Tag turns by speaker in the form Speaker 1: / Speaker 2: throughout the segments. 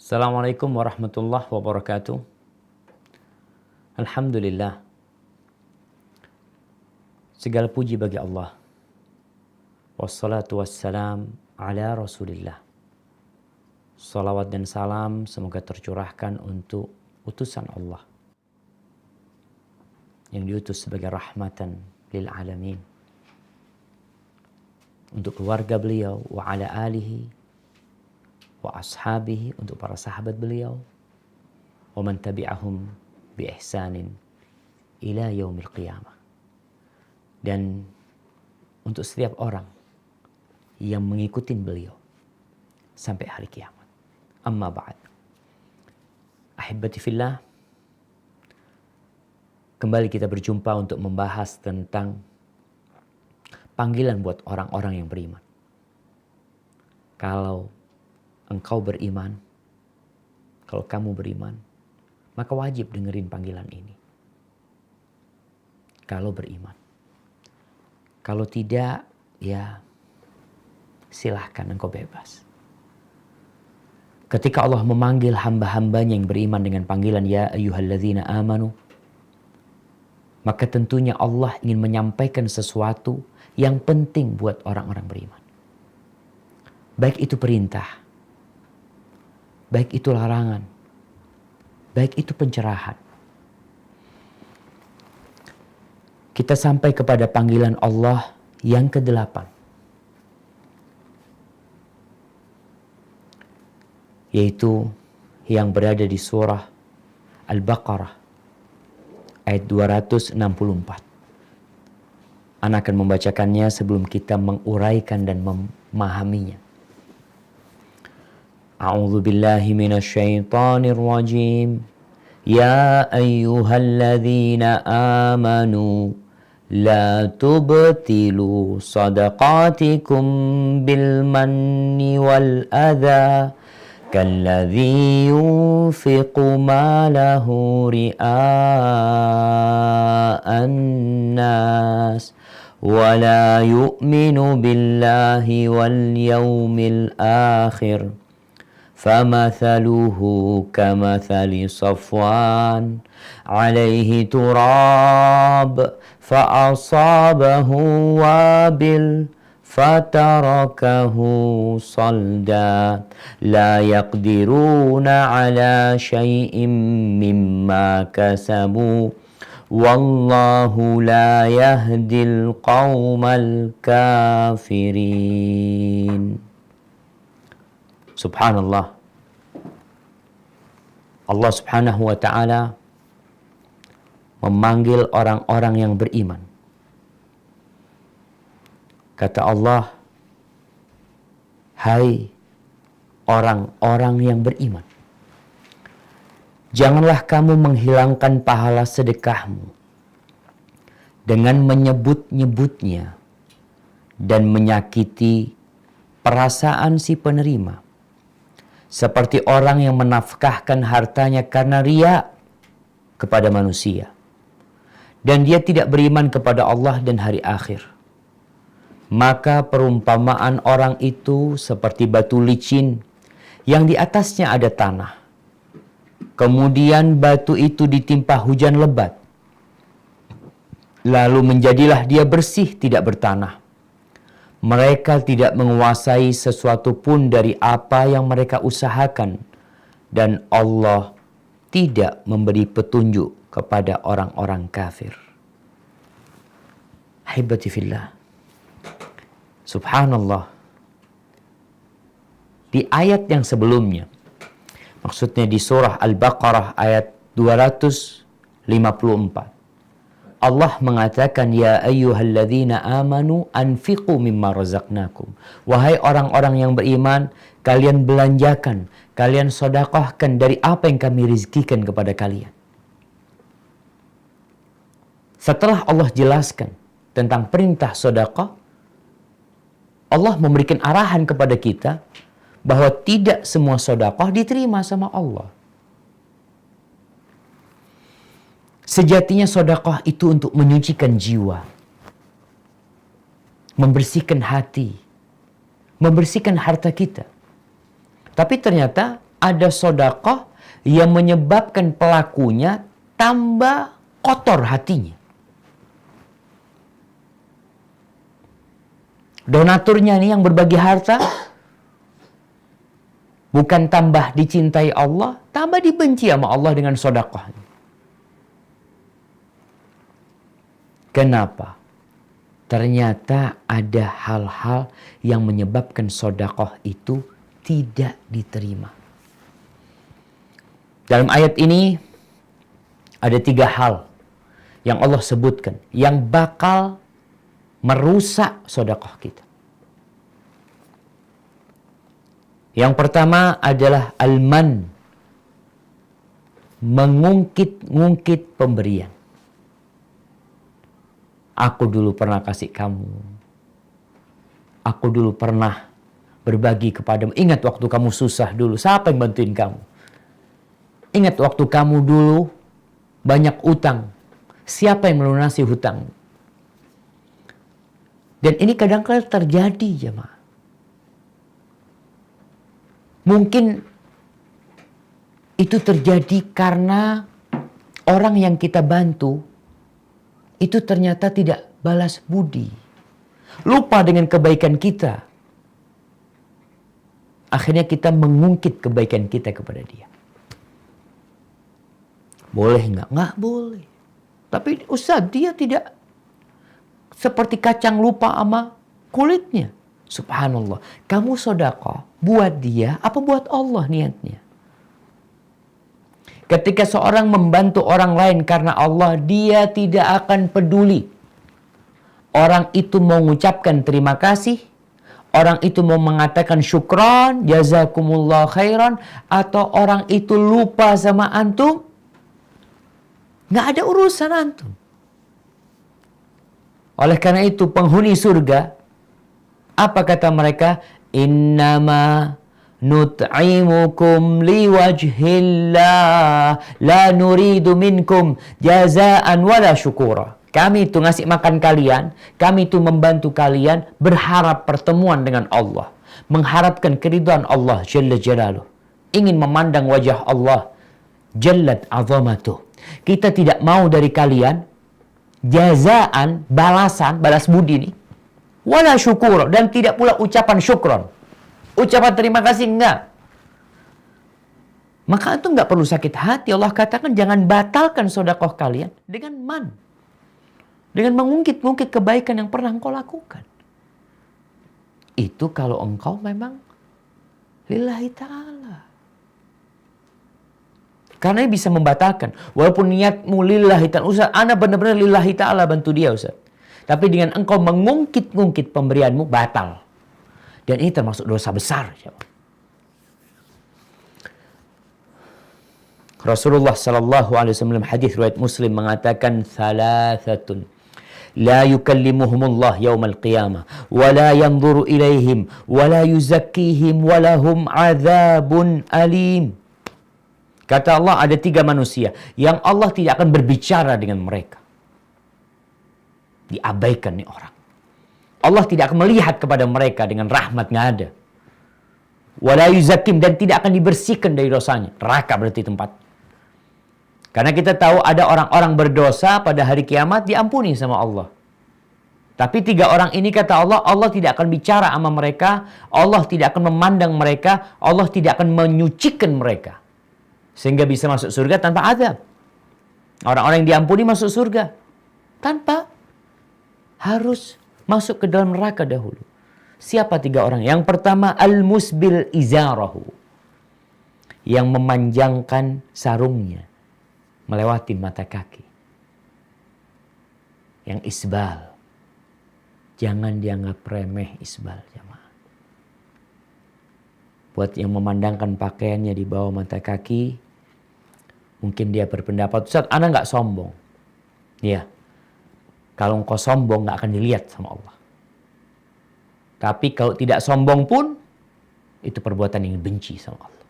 Speaker 1: Assalamualaikum warahmatullahi wabarakatuh. Alhamdulillah. Segala puji bagi Allah. Wassalatu wassalam ala Rasulillah. Salawat dan salam semoga tercurahkan untuk utusan Allah yang diutus sebagai rahmatan lil alamin, untuk keluarga beliau, wa ala alihi wa ashabihi, untuk para sahabat beliau, wa man tabi'ahum bi ihsanin ila yaumil qiyamah, dan untuk setiap orang yang mengikuti beliau sampai hari kiamat. Amma ba'd. Ahibbati fillah, kembali kita berjumpa untuk membahas tentang panggilan buat orang-orang yang beriman. Kalau engkau beriman, kalau kamu beriman, maka wajib dengerin panggilan ini. Kalau beriman. Kalau tidak, ya silahkan, engkau bebas. Ketika Allah memanggil hamba-hambanya yang beriman dengan panggilan ya ayyuhalladzina amanu, maka tentunya Allah ingin menyampaikan sesuatu yang penting buat orang-orang beriman. Baik itu perintah, baik itu larangan, baik itu pencerahan. Kita sampai kepada panggilan Allah yang ke-8. Yaitu yang berada di surah Al-Baqarah ayat 264. Ana akan membacakannya sebelum kita menguraikan dan memahaminya. A'udzu billahi minasy syaithanir rajim. Ya ayyuhalladzina amanu la tubtilu shadaqatikum bil manni wal adha كالذي ينفق ماله رئاء الناس ولا يؤمن بالله واليوم الآخر فمثله كمثل صفوان عليه تراب فأصابه وابل فتركه صلدا لا يقدرون على شيء مما كسبوا والله لا يهدي القوم الكافرين. Subhanallah. Allah subhanahu wa ta'ala memanggil orang-orang yang beriman. Kata Allah, hai orang-orang yang beriman, janganlah kamu menghilangkan pahala sedekahmu dengan menyebut-nyebutnya dan menyakiti perasaan si penerima, seperti orang yang menafkahkan hartanya karena riya kepada manusia, dan dia tidak beriman kepada Allah dan hari akhir. Maka perumpamaan orang itu seperti batu licin yang di atasnya ada tanah. Kemudian batu itu ditimpa hujan lebat. Lalu menjadilah dia bersih, tidak bertanah. Mereka tidak menguasai sesuatu pun dari apa yang mereka usahakan. Dan Allah tidak memberi petunjuk kepada orang-orang kafir. Ahibati fillah. Subhanallah. Di ayat yang sebelumnya, maksudnya di surah Al-Baqarah ayat 254, Allah mengatakan, ya ayyuhalladzina amanu anfiqu mimma razaqnakum. Wahai orang-orang yang beriman, kalian belanjakan, kalian sedekahkan dari apa yang kami rizkikan kepada kalian. Setelah Allah jelaskan tentang perintah sedekah, Allah memberikan arahan kepada kita bahwa tidak semua sedekah diterima sama Allah. Sejatinya sedekah itu untuk menyucikan jiwa, membersihkan hati, membersihkan harta kita. Tapi ternyata ada sedekah yang menyebabkan pelakunya tambah kotor hatinya. Donaturnya nih yang berbagi harta bukan tambah dicintai Allah, tambah dibenci sama Allah dengan sedekah. Kenapa? Ternyata ada hal-hal yang menyebabkan sedekah itu tidak diterima. Dalam ayat ini ada 3 hal yang Allah sebutkan yang bakal merusak sedekah kita. Yang pertama adalah al-man, mengungkit-ungkit pemberian. Aku dulu pernah kasih kamu. Aku dulu pernah berbagi kepadamu. Ingat waktu kamu susah dulu, siapa yang bantuin kamu? Ingat waktu kamu dulu banyak utang, siapa yang melunasi hutang? Dan ini kadang-kadang terjadi, jemaah. Mungkin itu terjadi karena orang yang kita bantu itu ternyata tidak balas budi. Lupa dengan kebaikan kita. Akhirnya kita mengungkit kebaikan kita kepada dia. Boleh nggak? Nggak boleh. Tapi Ustaz, dia tidak seperti kacang lupa sama kulitnya. Subhanallah. Kamu sedekah buat dia apa buat Allah niatnya? Ketika seorang membantu orang lain karena Allah, dia tidak akan peduli. Orang itu mau mengucapkan terima kasih, orang itu mau mengatakan syukran, jazakumullah khairan, atau orang itu lupa sama antum, nggak ada urusan antum. Oleh karena itu penghuni surga, apa kata mereka? Innama nut'imukum liwajhillah la nuridu minkum jazaan wala syukura. Kami itu ngasih makan kalian, kami itu membantu kalian berharap pertemuan dengan Allah, mengharapkan keridhaan Allah Jalla Jalaluh, ingin memandang wajah Allah Jallat Azamatuh. Kita tidak mau dari kalian jazaan, balasan, balas budi ini, wala syukur, dan tidak pula ucapan syukron, ucapan terima kasih, enggak. Maka itu enggak perlu sakit hati. Allah katakan jangan batalkan sedekah kalian dengan man, dengan mengungkit-ungkit kebaikan yang pernah engkau lakukan. Itu kalau engkau memang lillahi ta'ala. Karena bisa membatalkan. Walaupun niatmu lillahi ta'ala. Ustaz, ana benar-benar lillahi ta'ala bantu dia, Ustaz. Tapi dengan engkau mengungkit-ungkit pemberianmu, batal. Dan ini termasuk dosa besar. Rasulullah sallallahu alaihi wasallam hadis riwayat Muslim mengatakan thalathatun la yukallimuhumullah yaumal qiyamah wa la yanzuru ilaihim wa la yuzakkihim wa lahum adzabun alim. Kata Allah, ada 3 manusia yang Allah tidak akan berbicara dengan mereka. Diabaikan nih orang. Allah tidak akan melihat kepada mereka dengan rahmat, nggak ada. Wala yuzakim, dan tidak akan dibersihkan dari dosanya. Neraka berarti tempat. Karena kita tahu ada orang-orang berdosa pada hari kiamat diampuni sama Allah. Tapi 3 orang ini kata Allah, Allah tidak akan bicara sama mereka, Allah tidak akan memandang mereka, Allah tidak akan menyucikan mereka. Sehingga bisa masuk surga tanpa azab. Orang-orang yang diampuni masuk surga tanpa harus masuk ke dalam neraka dahulu. Siapa 3 orang? Yang pertama, al-musbil izarahu, yang memanjangkan sarungnya melewati mata kaki. Yang isbal, jangan dianggap remeh isbal, jemaah. Buat yang memandangkan pakaiannya di bawah mata kaki, mungkin dia berpendapat, Ustaz, ana nggak sombong. Ya, kalau engkau sombong nggak akan dilihat sama Allah. Tapi kalau tidak sombong pun, itu perbuatan yang benci sama Allah.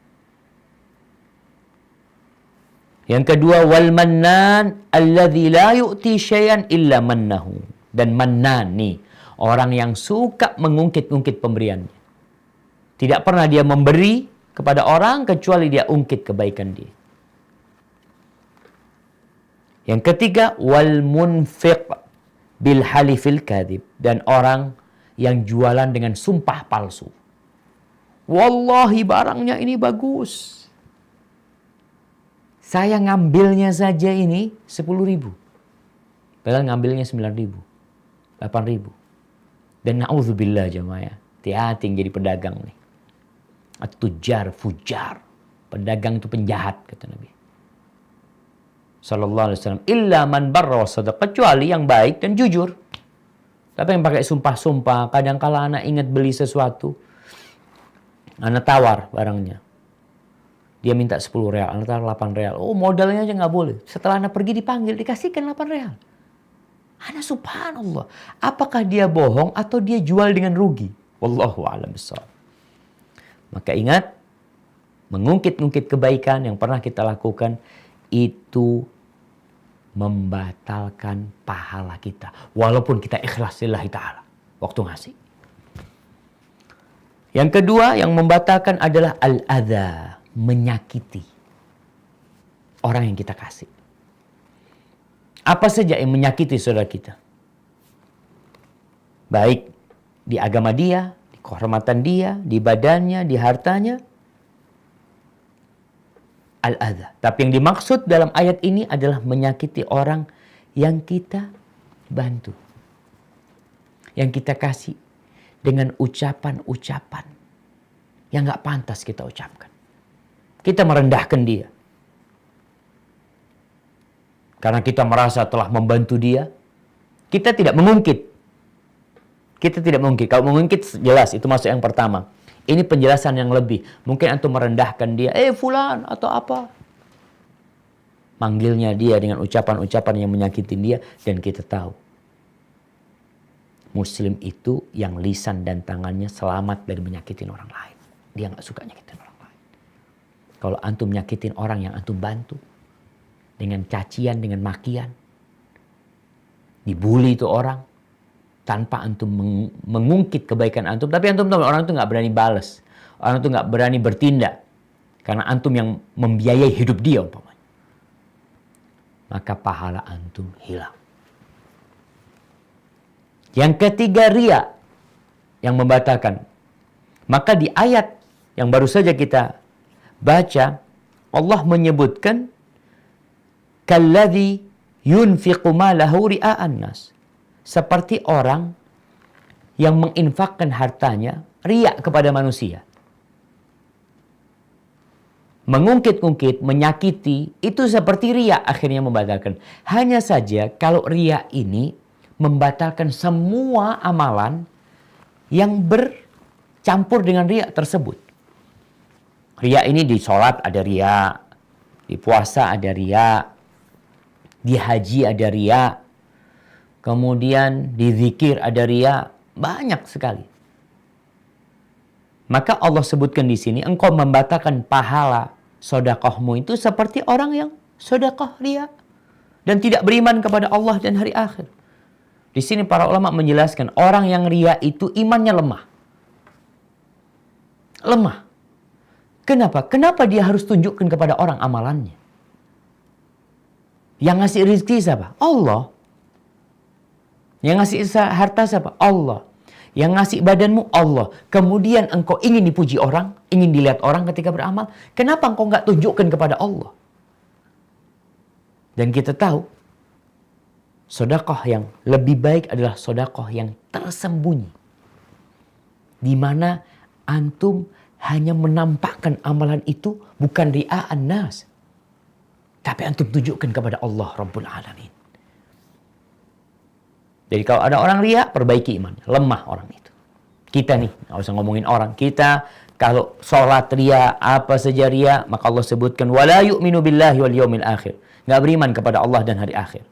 Speaker 1: Yang kedua, wal mannan alladzi la yu'ti syai'an illa mannahu. Dan mannan nih, orang yang suka mengungkit-ungkit pemberiannya. Tidak pernah dia memberi kepada orang kecuali dia ungkit kebaikan dia. Yang ketiga, wal munfiq bil halifil kadhib, dan orang yang jualan dengan sumpah palsu. Wallahi barangnya ini bagus. Saya ngambilnya saja ini 10.000. Padahal ngambilnya 9.000, 8.000. Dan na'udzubillah jemaah ya. Hati-hati yang jadi pedagang nih. At-tujar, fujar. Pedagang itu penjahat, kata Nabi Sallallahu Alaihi Wasallam. Illa man barra wa sadaq. Kecuali yang baik dan jujur. Tapi yang pakai sumpah-sumpah. Kadang-kala anak ingat beli sesuatu. Anak tawar barangnya. Dia minta 10 real. Anak tawar 8 real. Oh, modalnya aja nggak boleh. Setelah anak pergi dipanggil, dikasihkan 8 real. Anak subhanallah. Apakah dia bohong atau dia jual dengan rugi? Wallahu a'lam bishawab. Maka ingat, mengungkit-ungkit kebaikan yang pernah kita lakukan itu membatalkan pahala kita. Walaupun kita ikhlas lillahi ta'ala waktu ngasih. Yang kedua yang membatalkan adalah al-adha, menyakiti orang yang kita kasih. Apa saja yang menyakiti saudara kita. Baik di agama dia, di kehormatan dia, di badannya, di hartanya. Al-adha. Tapi yang dimaksud dalam ayat ini adalah menyakiti orang yang kita bantu. Yang kita kasih dengan ucapan-ucapan yang gak pantas kita ucapkan. Kita merendahkan dia. Karena kita merasa telah membantu dia, kita tidak mengungkit. Kita tidak mengungkit. Kalau mengungkit jelas, itu masuk yang pertama. Ini penjelasan yang lebih. Mungkin antum merendahkan dia, fulan atau apa. Manggilnya dia dengan ucapan-ucapan yang menyakitin dia. Dan kita tahu. Muslim itu yang lisan dan tangannya selamat dari menyakitin orang lain. Dia gak suka nyakitin orang lain. Kalau antum nyakitin orang yang antum bantu, dengan cacian, dengan makian, dibully itu orang, tanpa antum mengungkit kebaikan antum. Tapi antum tahu orang itu gak berani balas. Orang itu gak berani bertindak. Karena antum yang membiayai hidup dia umpamanya. Maka pahala antum hilang. Yang ketiga, riya yang membatalkan. Maka di ayat yang baru saja kita baca, Allah menyebutkan kalladzi yunfiqu malahu ria'an nas. Seperti orang yang menginfakkan hartanya riya kepada manusia. Mengungkit-ungkit, menyakiti, itu seperti riya akhirnya membatalkan. Hanya saja kalau riya ini membatalkan semua amalan yang bercampur dengan riya tersebut. Riya ini di sholat ada riya, di puasa ada riya, di haji ada riya, kemudian di zikir ada riya, banyak sekali. Maka Allah sebutkan di sini, engkau membatalkan pahala sedekahmu itu seperti orang yang sedekah riya dan tidak beriman kepada Allah dan hari akhir. Di sini para ulama menjelaskan orang yang riya itu imannya lemah. Lemah. Kenapa? Kenapa dia harus tunjukkan kepada orang amalannya? Yang ngasih rezeki siapa? Allah. Yang ngasih harta siapa? Allah. Yang ngasih badanmu? Allah. Kemudian engkau ingin dipuji orang, ingin dilihat orang ketika beramal. Kenapa engkau nggak tunjukkan kepada Allah? Dan kita tahu, sedekah yang lebih baik adalah sedekah yang tersembunyi. Di mana antum hanya menampakkan amalan itu bukan ria'an nas. Tapi antum tunjukkan kepada Allah Rabbul Alamin. Jadi kalau ada orang riya, perbaiki imannya. Lemah orang itu. Kita nih, nggak usah ngomongin orang. Kita kalau sholat riya, apa saja riya, maka Allah sebutkan wala yu'minu billahi wal yaumil akhir. Nggak beriman kepada Allah dan hari akhir.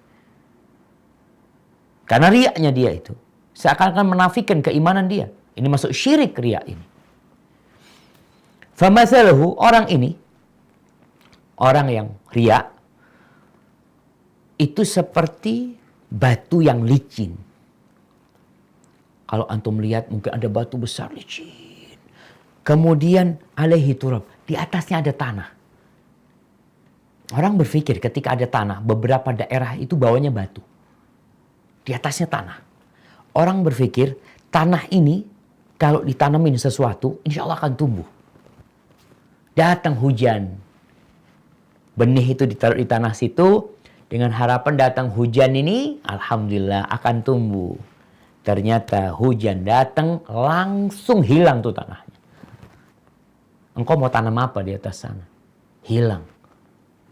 Speaker 1: Karena riyanya dia itu seakan-akan menafikan keimanan dia. Ini masuk syirik riya ini. Famathaluhu, orang ini, orang yang riya, itu seperti batu yang licin. Kalau antum lihat mungkin ada batu besar licin. Kemudian alaihi turab, Di atasnya ada tanah. Orang berpikir ketika ada tanah, beberapa daerah itu bawahnya batu. Di atasnya tanah. Orang berpikir tanah ini kalau ditanamin sesuatu, insya Allah akan tumbuh. Datang hujan. Benih itu ditaruh di tanah situ, dengan harapan datang hujan ini, alhamdulillah akan tumbuh. Ternyata hujan datang, langsung hilang tuh tanahnya. Engkau mau tanam apa di atas sana? Hilang.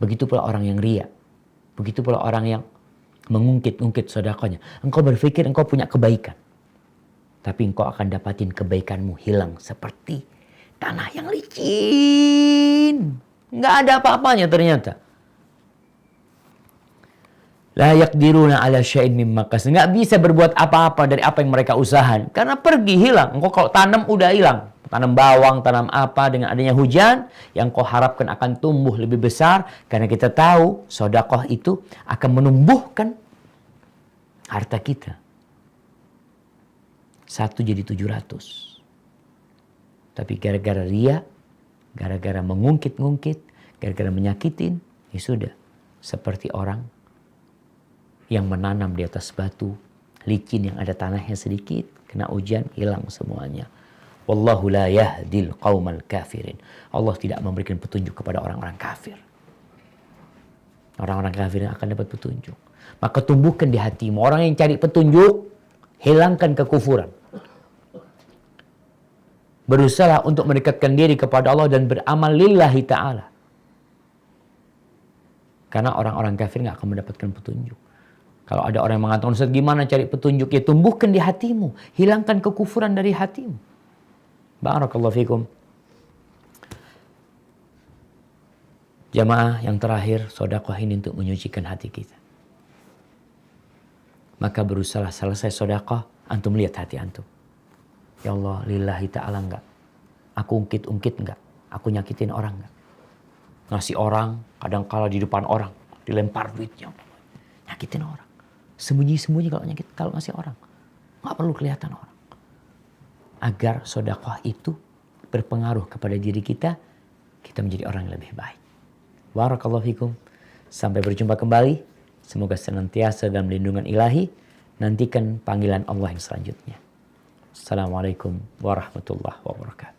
Speaker 1: Begitu pula orang yang riya. Begitu pula orang yang mengungkit-ungkit sedekahnya. Engkau berpikir engkau punya kebaikan. Tapi engkau akan dapatin kebaikanmu hilang seperti tanah yang licin. Nggak ada apa-apanya ternyata. La yaqdiruna ala syai'in mimma kasab. Nggak bisa berbuat apa-apa dari apa yang mereka usahakan. Karena pergi, hilang. Engkau kalau tanam udah hilang. Tanam bawang, tanam apa, dengan adanya hujan, yang kau harapkan akan tumbuh lebih besar. Karena kita tahu, sedekah itu akan menumbuhkan harta kita. 1 jadi 700. Tapi gara-gara riya, gara-gara mengungkit-ungkit, gara-gara menyakitin, ya sudah. Seperti orang yang menanam di atas batu, licin yang ada tanahnya sedikit, kena hujan, hilang semuanya. Wallahu la yahdil qaumal kafirin. Allah tidak memberikan petunjuk kepada orang-orang kafir. Orang-orang kafir yang akan dapat petunjuk. Maka tumbuhkan di hatimu. Orang yang cari petunjuk, hilangkan kekufuran. Berusaha untuk mendekatkan diri kepada Allah dan beramal lillahi ta'ala. Karena orang-orang kafir gak akan mendapatkan petunjuk. Kalau ada orang yang mengatakan, Ustaz gimana cari petunjuk? Ya tumbuhkan di hatimu. Hilangkan kekufuran dari hatimu. Barakallahu fikum. Jamaah yang terakhir, sedekah ini untuk menyucikan hati kita. Maka berusaha selesai sedekah, antum lihat hati antum. Ya Allah, lillahi ta'ala enggak? Aku ungkit-ungkit enggak? Aku nyakitin orang enggak? Ngasih orang, kadang kala di depan orang, dilempar duitnya. Nyakitin orang. Sembunyi-sembunyi kalau ngasih orang. Nggak perlu kelihatan orang. Agar sedekah itu berpengaruh kepada diri kita, kita menjadi orang yang lebih baik. Barakallahu fikum. Sampai berjumpa kembali. Semoga senantiasa dalam lindungan ilahi. Nantikan panggilan Allah yang selanjutnya. Assalamualaikum warahmatullahi wabarakatuh.